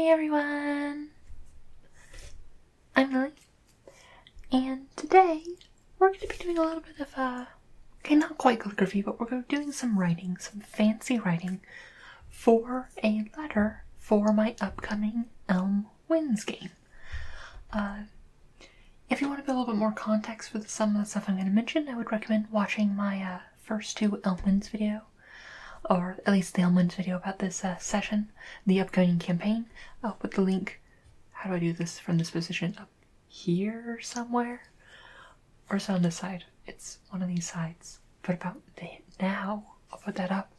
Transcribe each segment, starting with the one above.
Hey everyone! I'm Lily, and today we're going to be doing a little bit of, okay, not quite calligraphy, but we're doing some writing, some fancy writing for a letter for my upcoming Elm Wins game. If you want to get a little bit more context for some of the stuff I'm going to mention, I would recommend watching my first two Elm Wins video, or at least the Elm Wins video about this session, the upcoming campaign. I'll put the link. How do I do this from this position? Up here somewhere? Or is it on this side? It's one of these sides. But about now, I'll put that up.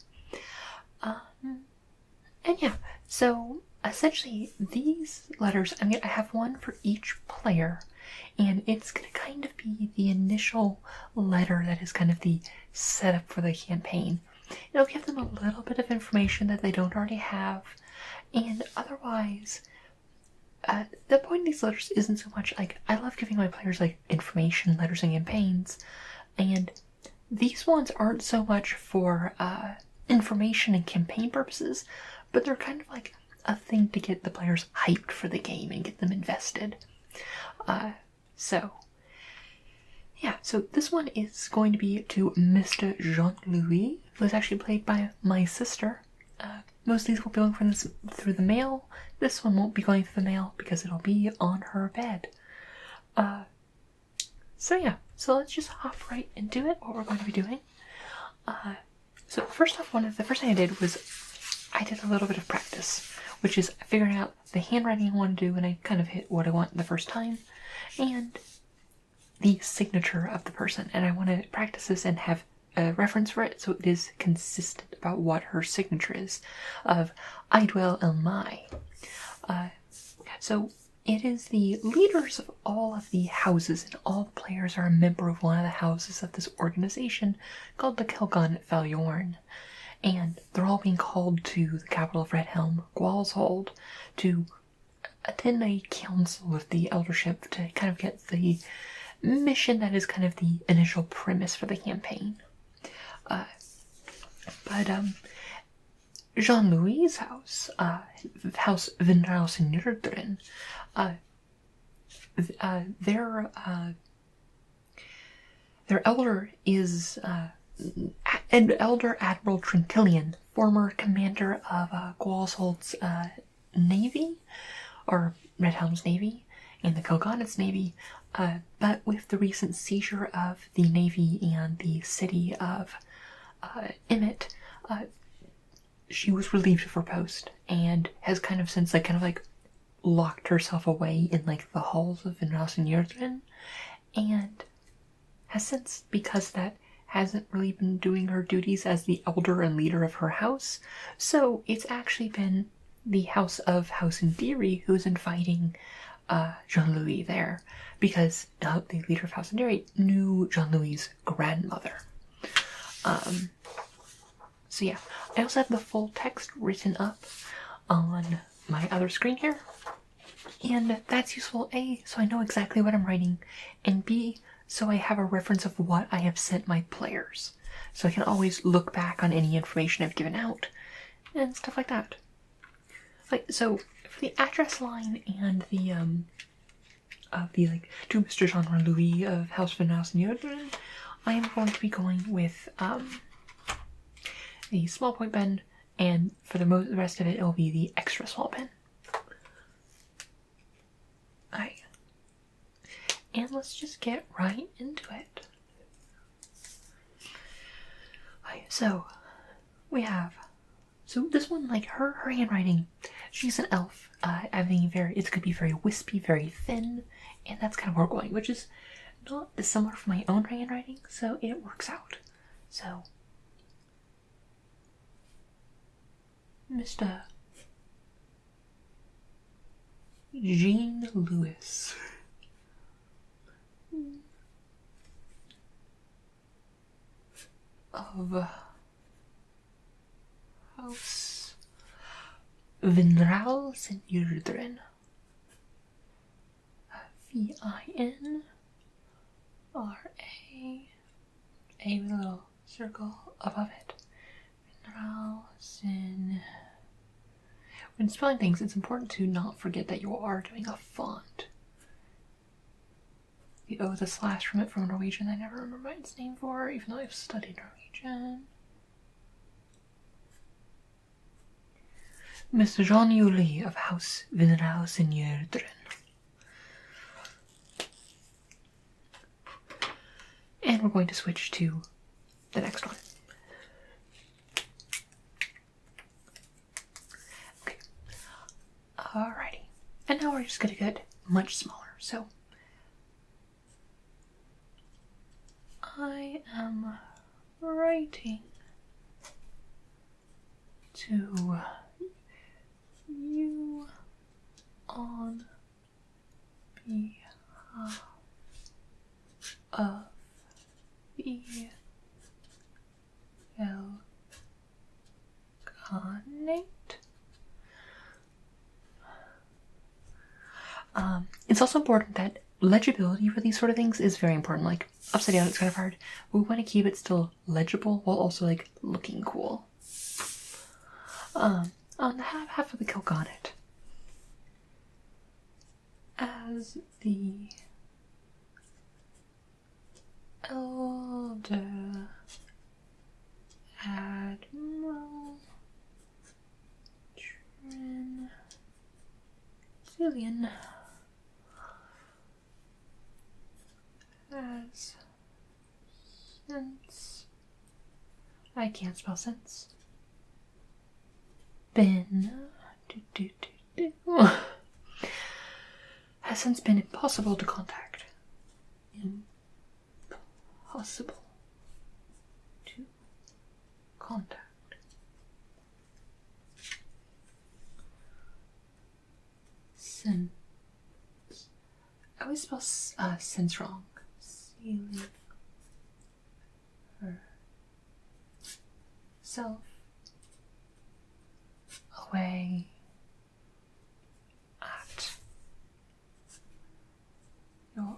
And yeah, so essentially these letters, I have one for each player, and it's going to kind of be the initial letter that is kind of the setup for the campaign. It'll give them a little bit of information that they don't already have, and otherwise, the point of these letters isn't so much like, I love giving my players like information letters and campaigns, and these ones aren't so much for information and campaign purposes, but they're kind of like a thing to get the players hyped for the game and get them invested. So this one is going to be to Mr. Jean-Louis, who is actually played by my sister. Most of these will be going through the mail. This one won't be going through the mail because it'll be on her bed. So let's just hop right into it, what we're going to be doing. So first off, the first thing I did was I did a little bit of practice, which is figuring out the handwriting I want to do, and I kind of hit what I want the first time, and the signature of the person, and I want to practice this and have a reference for it so it is consistent about what her signature is of I dwell in my. So it is the leaders of all of the houses, and all the players are a member of one of the houses of this organization called the Kelgon Falyorn. And they're all being called to the capital of Redhelm, Gwalshold, to attend a council of the eldership to kind of get the mission that is kind of the initial premise for the campaign. Jean-Louis' house, House Vinraus in Nurdrin, their elder is Elder Admiral Trintillion, former commander of Gwalshold's navy, or Redhelm's navy, and the Kelgonet's navy, but with the recent seizure of the navy and the city of Emmett, she was relieved of her post and has kind of since locked herself away in like the halls of Vinraus and Yurdrin, and has since, because that hasn't really been doing her duties as the elder and leader of her house, so it's actually been the house of House Indiri who's inviting Jean-Louis there, because the leader of House Indiri knew Jean-Louis' grandmother. So yeah, I also have the full text written up on my other screen here, and that's useful, A, so I know exactly what I'm writing, and B, so I have a reference of what I have sent my players, so I can always look back on any information I've given out, and stuff like that. So for the address line and the to Mr. Jean-Louis of House Vinraus and Yurdrin, I am going to be going with the small point pen, and for the rest of it, it'll be the extra small pen. Alright. And let's just get right into it. Alright, so we have, so this one, like her handwriting, she's an elf. It's gonna be very wispy, very thin, and that's kind of where we're going, which is not dissimilar from my own handwriting, so it works out. So, Mr. Jean-Louis. Of House Vinraus and Yurdrin. V-I-N-R-A, A with a little circle above it. Vinrausen. when spelling things, it's important to not forget that you are doing a font. The O, the slash from it from Norwegian, I never remember its name for, even though I've studied Norwegian. Mr. Jean Yuli of House Vinraus in Jørdren. And we're going to switch to the next one. Okay. Alrighty. And now we're just going to get much smaller. So I am writing to you on behalf of the Elganate. It's also important that legibility for these sort of things is very important. Like upside down, it's kind of hard. We want to keep it still legible while also like looking cool. On the half of the Kilgonnet, as the Elder Admiral Trenzillion has since, I can't spell since, been has since been impossible to contact. Impossible to contact. Since I always spell since wrong. Sealing herself away at your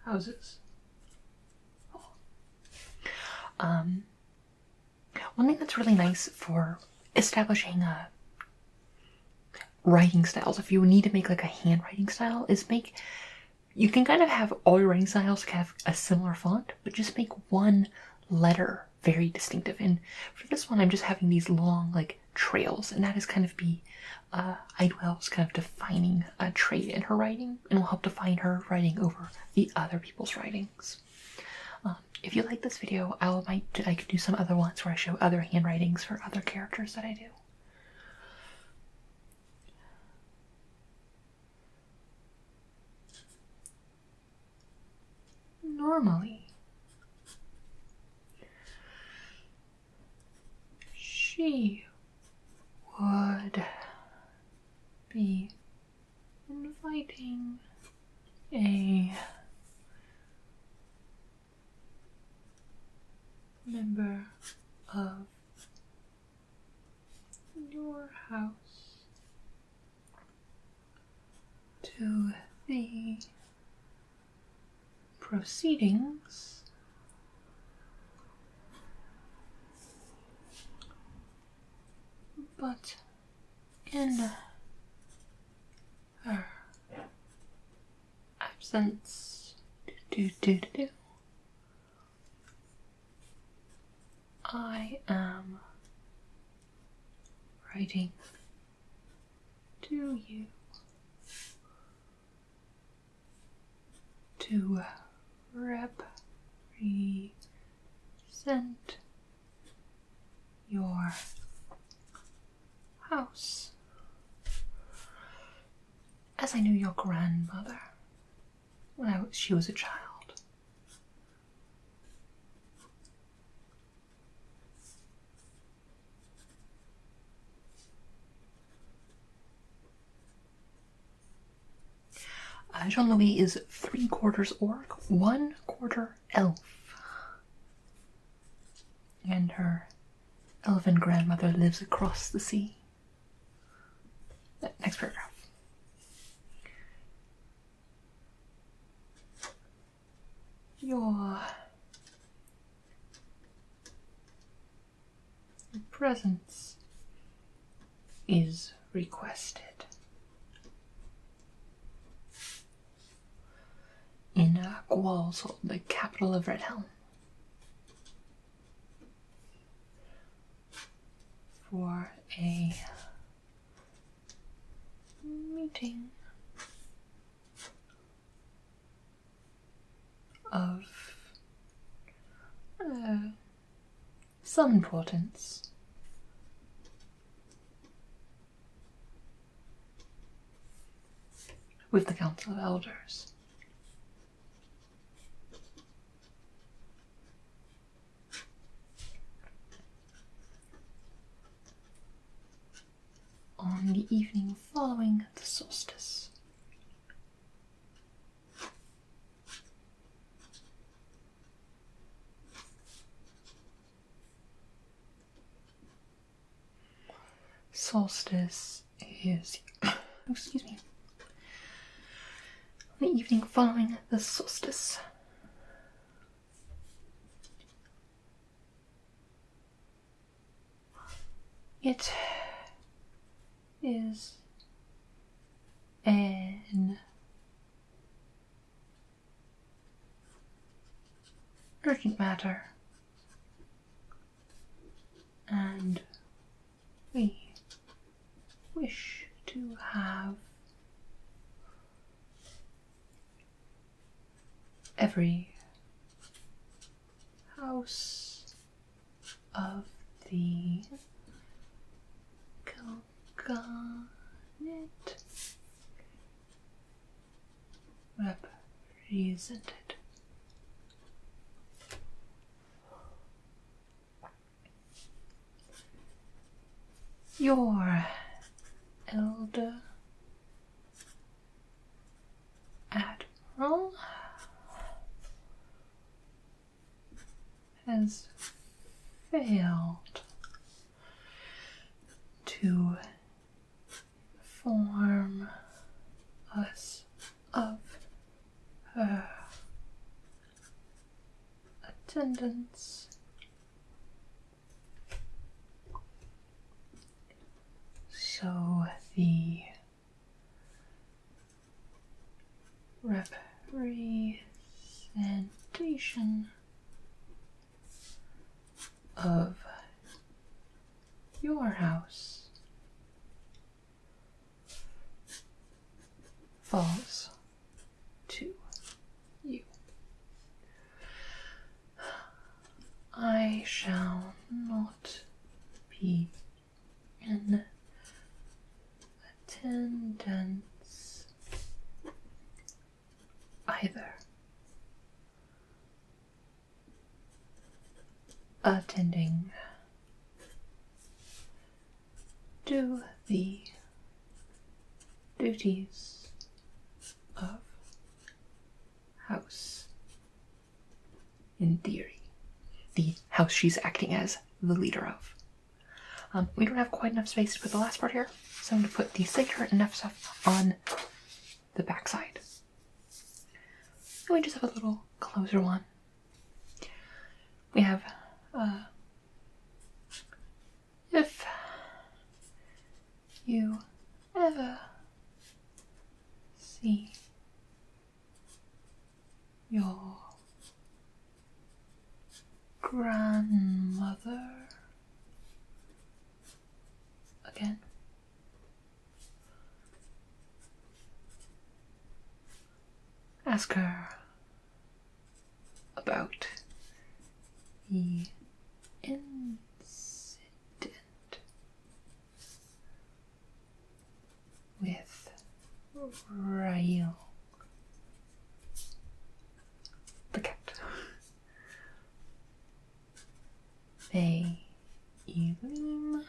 houses. One thing that's really nice for establishing writing styles, if you need to make like a handwriting style, is you can kind of have all your writing styles have a similar font, but just make one letter very distinctive. And for this one, I'm just having these long like trails, and that is kind of Idwell's kind of defining a trait in her writing, and will help define her writing over the other people's writings. If you like this video, I could do some other ones where I show other handwritings for other characters that I do. Normally, she would be inviting a member of your house to the proceedings but in her absence, I am writing to you to represent your house, as I knew your grandmother when she was a child. Jean-Louis is 3/4 orc, 1/4 elf. And her elven grandmother lives across the sea. Next paragraph. Your presence is requested. In Gwalshold, the capital of Redhelm, for a meeting of some importance. With the Council of Elders. On the evening following the solstice. Solstice is, excuse me, on the evening following the solstice. It is an urgent matter, and we wish to have every house of the Kilgarnet represented. Your elder admiral has failed to inform us of her attendance. So the representation of your house falls to you. I shall not be in attendance either. Attending to the duties of house. In theory, the house she's acting as the leader of. We don't have quite enough space to put the last part here, so I'm going to put the sacred enough stuff on the backside. And we just have a little closer one. We have, if you ever see your grandmother again, ask her about the incident with Rael the cat. May Elim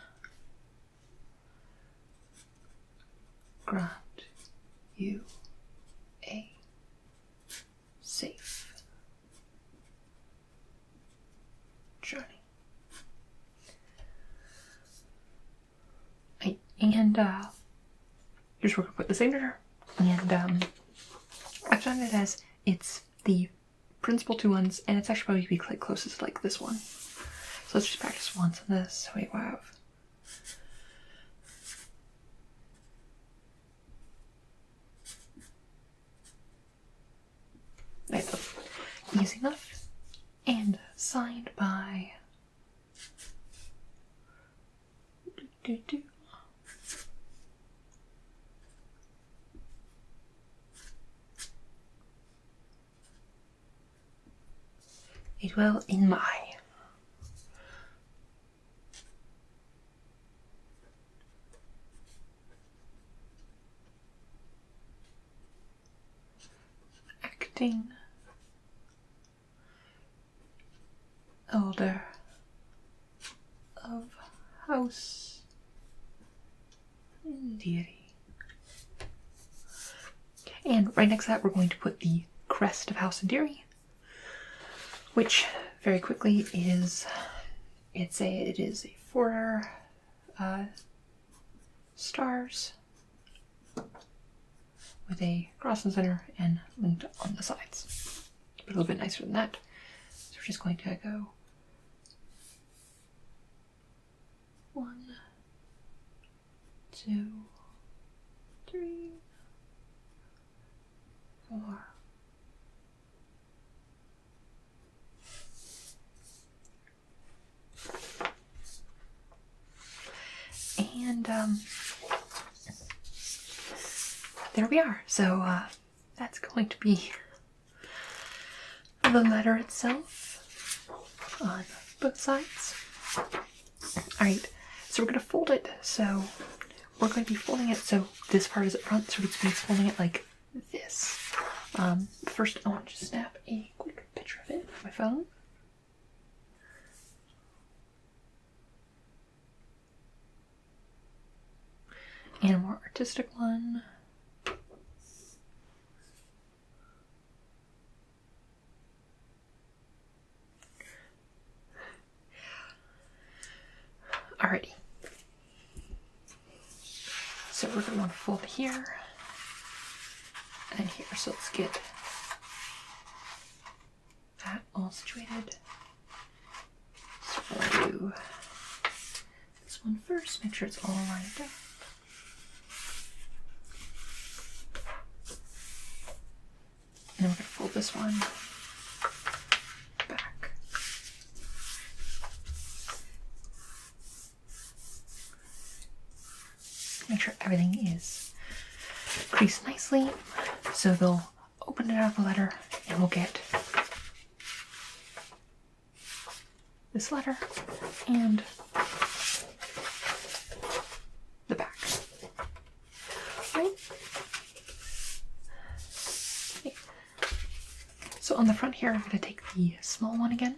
grant you a safe journey. And here's where we're gonna put the signature. And I've done it as it's the principal two ones, and it's actually probably be like closest to like this one. So let's just practice once on this. So we have easy enough, and signed by it will in my acting elder of House Deity. And right next to that, we're going to put the crest of House Deary, which very quickly is it is a 4 stars with a cross in the center and linked on the sides. But a little bit nicer than that. So we're just going to go 1, 2, 3, 4. And there we are. So that's going to be the letter itself on both sides. Alright, so we're going to fold it. So we're going to be folding it so this part is at front, so it's folding it like this. First I want to just snap a quick picture of it on my phone. And a more artistic one. Alrighty. So we're going to want to fold here and here. So let's get that all situated. So we'll do this one first, make sure it's all lined up. And then we're going to fold this one back. Make sure everything is creased nicely, so they'll open it out of the letter and we'll get this letter and the back. Right? So on the front here, I'm going to take the small one again.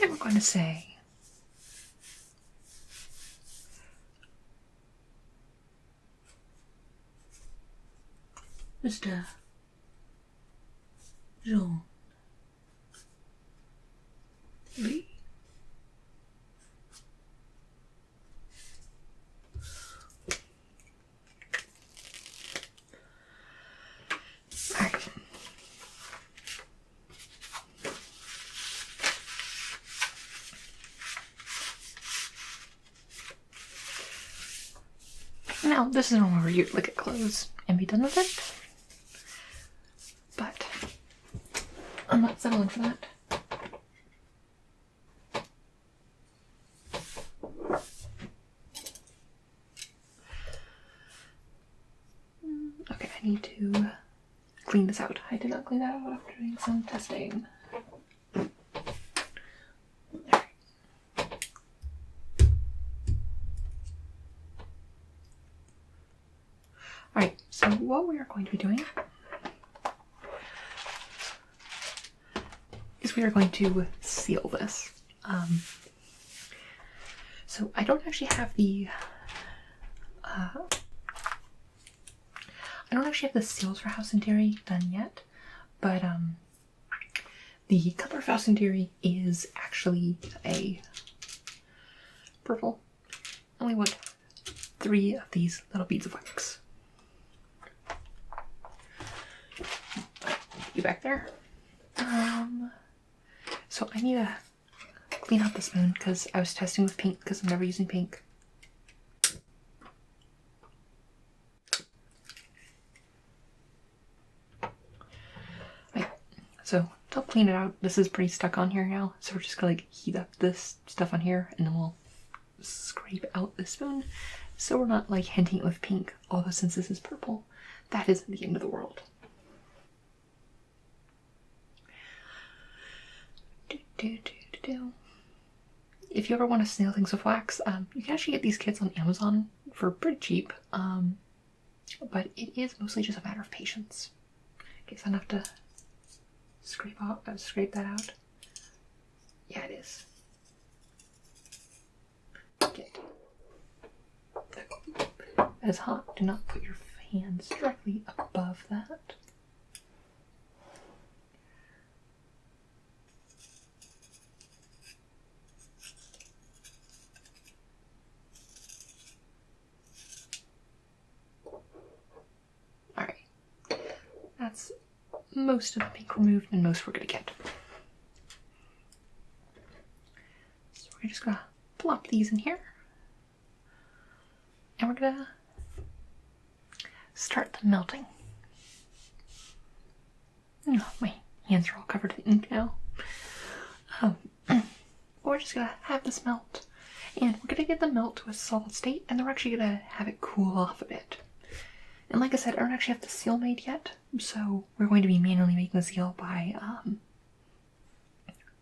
And we're going to say Mr. Jean Lee. Now, this is a moment where you look at clothes and be done with it, but I'm not settling for that. Okay, I need to clean this out. I did not clean that out after doing some testing. Alright, so what we are going to be doing is we are going to seal this. So I don't actually have the seals for House and Deary done yet, but the color of House and Deary is actually a purple. Only want 3 of these little beads of wax. you back there. So I need to clean out the spoon because I was testing with pink because I'm never using pink. Right, so to help clean it out, this is pretty stuck on here now, so we're just gonna like heat up this stuff on here and then we'll scrape out the spoon so we're not like hinting it with pink, although since this is purple, that isn't the end of the world. If you ever want to snail things with wax, you can actually get these kits on Amazon for pretty cheap, but it is mostly just a matter of patience. Guess I have to scrape that out. Yeah, it is. Get. That is hot. Do not put your hands directly above that. Alright. That's most of the pink removed and most we're gonna get. So we're just gonna plop these in here. And we're gonna start the melting. Oh, my hands are all covered in ink now. We're just gonna have this melt. And we're gonna get the melt to a solid state, and then we're actually gonna have it cool off a bit. And like I said, I don't actually have the seal made yet, so we're going to be manually making the seal by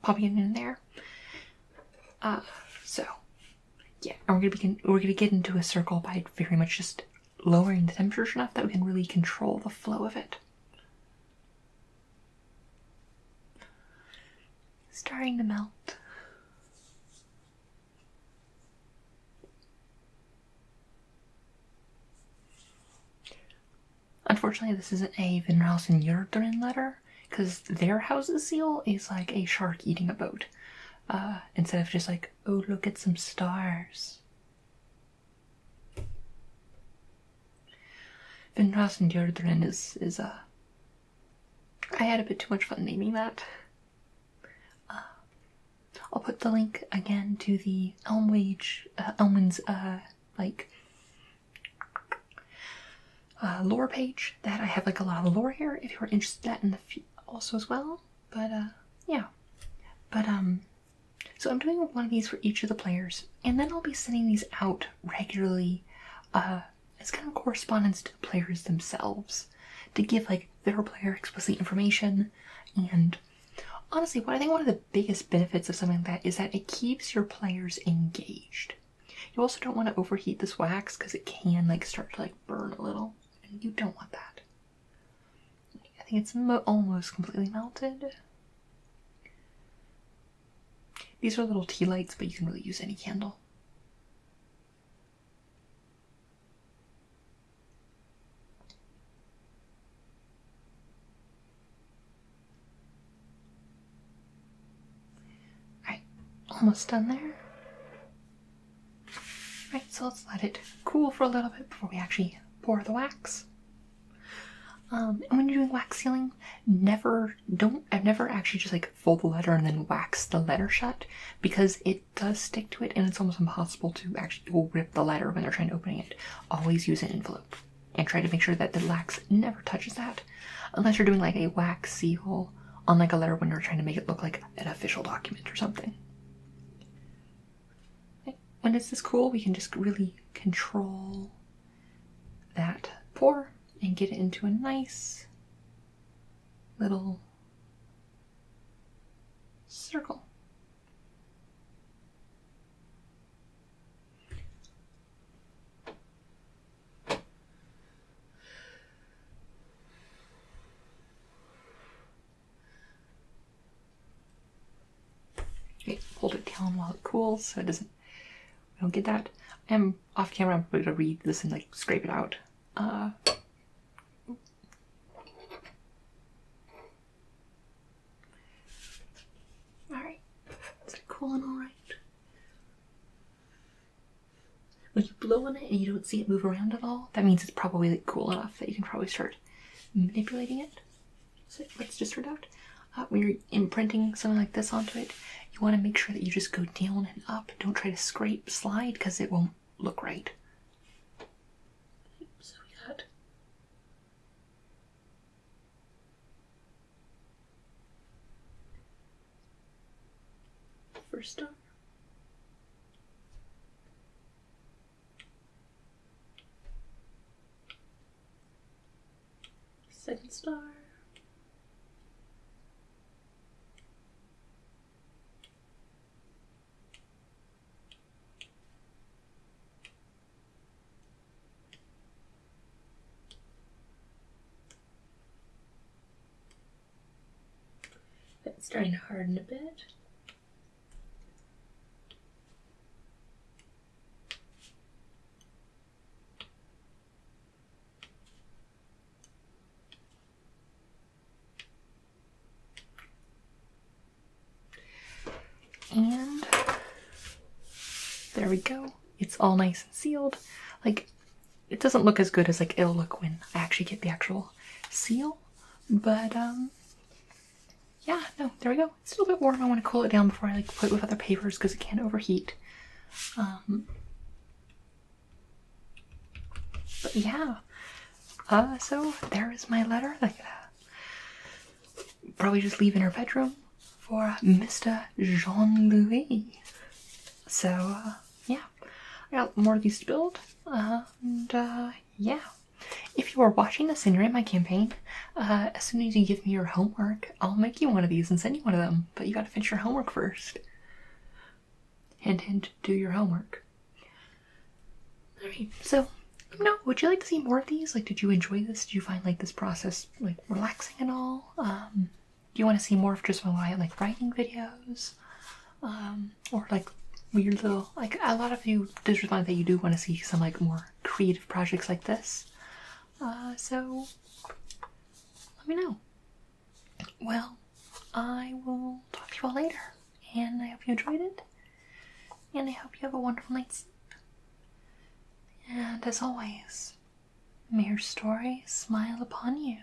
popping it in there. So yeah, and we're gonna get into a circle by very much just lowering the temperature enough that we can really control the flow of it. Starting to melt. Unfortunately, this isn't a Vinraus and Yurdrin letter, because their house's seal is like a shark eating a boat, instead of just like, oh, look at some stars. Vinraus and Yurdrin is I had a bit too much fun naming that. I'll put the link again to the Elman's lore page that I have like a lot of the lore here if you're interested in that in the also as well. But yeah. But so I'm doing one of these for each of the players, and then I'll be sending these out regularly as kind of correspondence to the players themselves to give like their player explicit information. And honestly, what I think one of the biggest benefits of something like that is that it keeps your players engaged. You also don't want to overheat this wax because it can like start to like burn a little, and you don't want that. I think it's almost completely melted. These are little tea lights, but you can really use any candle. Alright, almost done there. Alright, so let's let it cool for a little bit before we actually pour the wax. And when you're doing wax sealing, I've never actually just like fold the letter and then wax the letter shut, because it does stick to it and it's almost impossible to actually rip the letter when they're trying to open it. Always use an envelope and try to make sure that the wax never touches that, unless you're doing like a wax seal on like a letter when you're trying to make it look like an official document or something. When it's this cool, we can just really control that pour and get it into a nice little circle. Okay, hold it down while it cools so it doesn't, we don't get that. I'm off camera, I'm going to read this and like scrape it out. Alright, is it cooling alright? When you blow on it and you don't see it move around at all, that means it's probably like cool enough that you can probably start manipulating it. So let's just start out. When you're imprinting something like this onto it, you want to make sure that you just go down and up. Don't try to scrape, slide, because it won't look right. So we got first star, second star, it's starting to harden a bit. And there we go. It's all nice and sealed. Like, it doesn't look as good as like it'll look when I actually get the actual seal, but yeah, no, there we go. It's still a bit warm. I want to cool it down before I like put it with other papers because it can overheat. But yeah, so there is my letter. Like, probably just leave in her bedroom for Mr. Jean-Louis. So yeah, I got more of these to build. And yeah, if you are watching this and you're in my campaign, as soon as you give me your homework, I'll make you one of these and send you one of them. But you gotta finish your homework first. Hint, hint, do your homework. Alright, so, would you like to see more of these? Like, did you enjoy this? Did you find, like, this process, like, relaxing and all? Do you want to see more of just my, like, writing videos? Or, like, weird little, like, a lot of you did respond that you do want to see some, like, more creative projects like this. So, let me know. Well, I will talk to you all later, and I hope you enjoyed it, and I hope you have a wonderful night's sleep. And as always, may your story smile upon you.